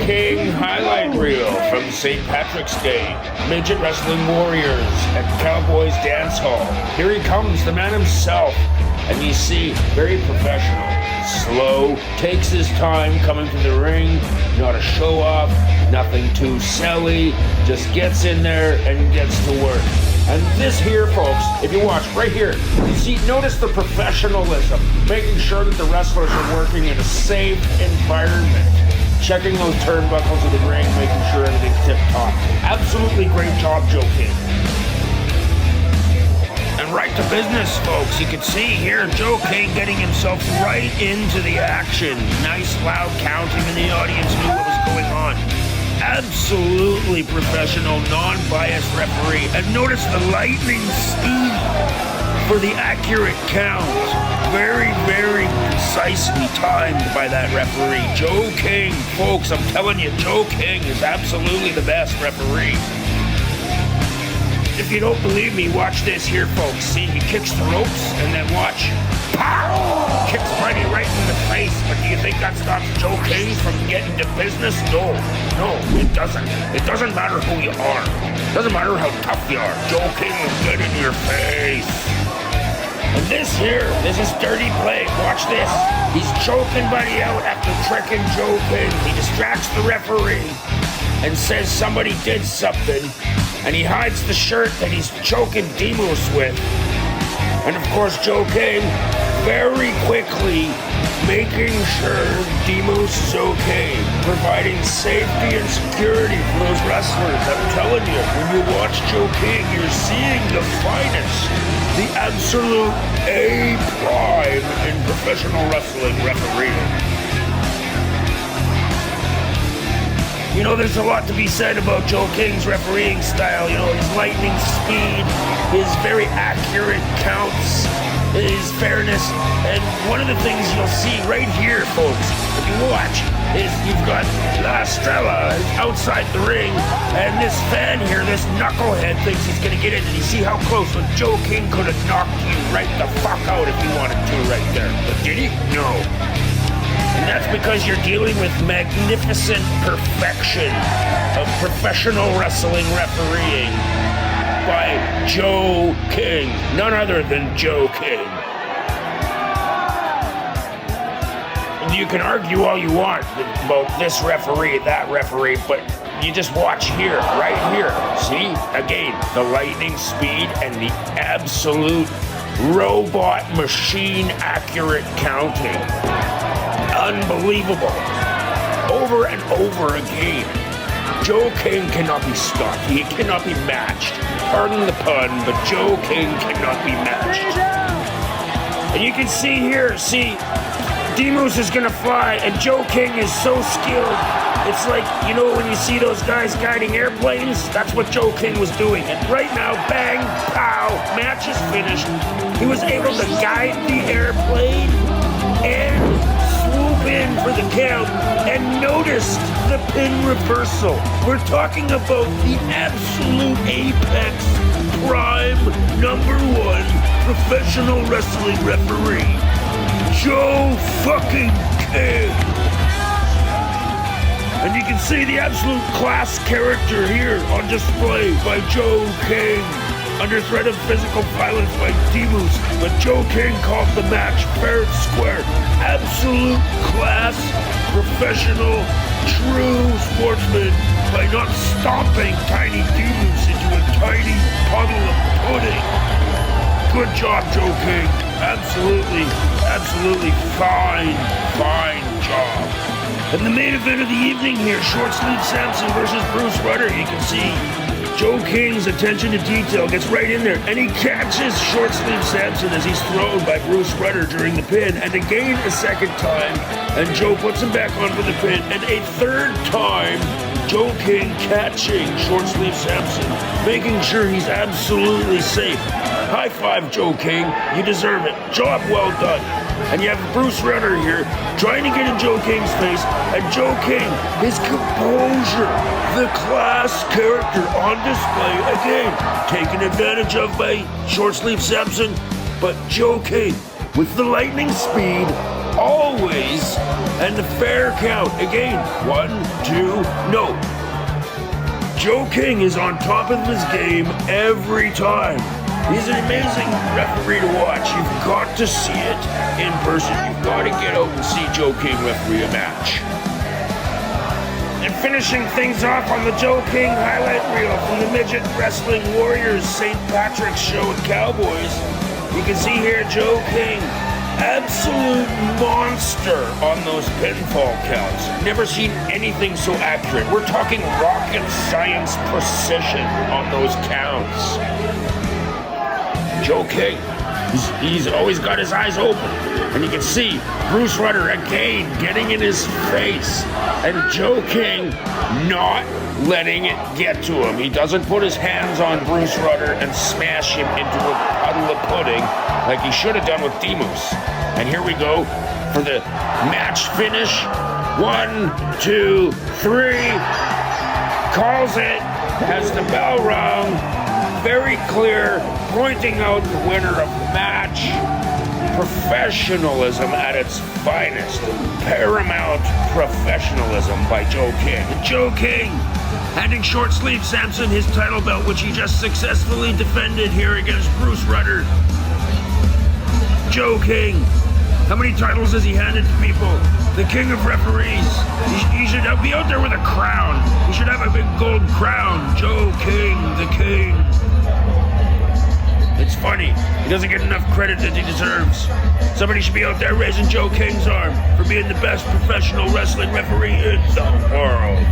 King highlight reel from St. Patrick's Day. Midget Wrestling Warriors at Cowboys Dance Hall. Here he comes, the man himself. And you see, very professional, slow, takes his time coming to the ring, not a show off, nothing too silly, just gets in there and gets to work. And this here, folks, if you watch right here, you see, notice the professionalism, making sure that the wrestlers are working in a safe environment, checking those turnbuckles of the ring, making sure everything's tip-top. Absolutely great job, Joe King. And right to business, folks. You can see here Joe King getting himself right into the action. Nice loud count. Even the audience knew what was going on. Absolutely professional, non-biased referee. And notice the lightning speed for the accurate count. Very, very precisely timed by that referee. Joe King, folks, I'm telling you, Joe King is absolutely the best referee. If you don't believe me, watch this here, folks. See, he kicks the ropes, and then watch. Pow! Kicks Freddy right in the face. But do you think that stops Joe King from getting to business? No, it doesn't. It doesn't matter who you are. It doesn't matter how tough you are. Joe King will get in your face. And this is dirty play. Watch this. He's choking Buddy out after tricking Joe King. He distracts the referee and says somebody did something. And he hides the shirt that he's choking Demus with. And of course, Joe King very quickly making sure Demus is okay, providing safety and security for those wrestlers. I'm telling you, when you watch Joe King, you're seeing the finest, the absolute A-prime in professional wrestling refereeing. You know, there's a lot to be said about Joe King's refereeing style. You know, his lightning speed, his very accurate counts, his fairness. And one of the things you'll see right here, folks, if you watch, is you've got Estrella outside the ring, and this fan here, this knucklehead, thinks he's going to get in. And you see how close? But Joe King could have knocked you right the fuck out if he wanted to right there. But did he? No. And that's because you're dealing with magnificent perfection of professional wrestling refereeing by Joe King. None other than Joe King. And you can argue all you want about this referee, that referee, but you just watch here, right here. See, again, the lightning speed and the absolute robot machine accurate counting. Unbelievable. Over and over again. Joe King cannot be stopped. He cannot be matched. Pardon the pun, but Joe King cannot be matched. And you can see here, Demus is going to fly, and Joe King is so skilled. It's like, you know, when you see those guys guiding airplanes, that's what Joe King was doing. And right now, bang, pow, match is finished. He was able to guide the airplane and in for the count, and noticed the pin reversal. We're talking about the absolute apex, prime, #1 professional wrestling referee, Joe fucking King. And you can see the absolute class character here on display by Joe King. Under threat of physical violence by Demus, but Joe King called the match fair and square. Absolute class, professional, true sportsman by not stomping tiny Demus into a tiny puddle of pudding. Good job, Joe King. Absolutely fine job. And the main event of the evening here, Shortsleeve Sampson versus Bruce Rutter. You can see Joe King's attention to detail gets right in there, and he catches Shortsleeve Sampson as he's thrown by Bruce Rutter during the pin, and again a second time, and Joe puts him back on for the pin, and a third time, Joe King catching Shortsleeve Sampson, making sure he's absolutely safe. High five, Joe King. You deserve it. Job well done. And you have Bruce Rutter here trying to get in Joe King's face, and Joe King, his composure, the class character on display again, taken advantage of by Shortsleeve Sampson, but Joe King with the lightning speed always, and the fair count. Again, 1, 2, no. Joe King is on top of his game every time. He's an amazing referee to watch. You've got to see it in person. You've got to get out and see Joe King referee a match. And finishing things off on the Joe King highlight reel from the Midget Wrestling Warriors St. Patrick's show at Cowboys. You can see here Joe King, absolute monster on those pinfall counts. Never seen anything so accurate. We're talking rocket science precision on those counts. Joe King, he's always got his eyes open. And you can see Bruce Rutter again getting in his face. And Joe King not letting it get to him. He doesn't put his hands on Bruce Rutter and smash him into a puddle of pudding like he should have done with Demus. And here we go for the match finish. 1, 2, 3. Calls it. Has the bell rung. Very clear, pointing out the winner of the match. Professionalism at its finest. Paramount professionalism by Joe King. Joe King handing Shortsleeve Sampson his title belt, which he just successfully defended here against Bruce Rutter. Joe King, how many titles has he handed to people? The king of referees. He should be out there with a crown. He should have a big gold crown. Joe King, the king. It's funny. He doesn't get enough credit that he deserves. Somebody should be out there raising Joe King's arm for being the best professional wrestling referee in the world.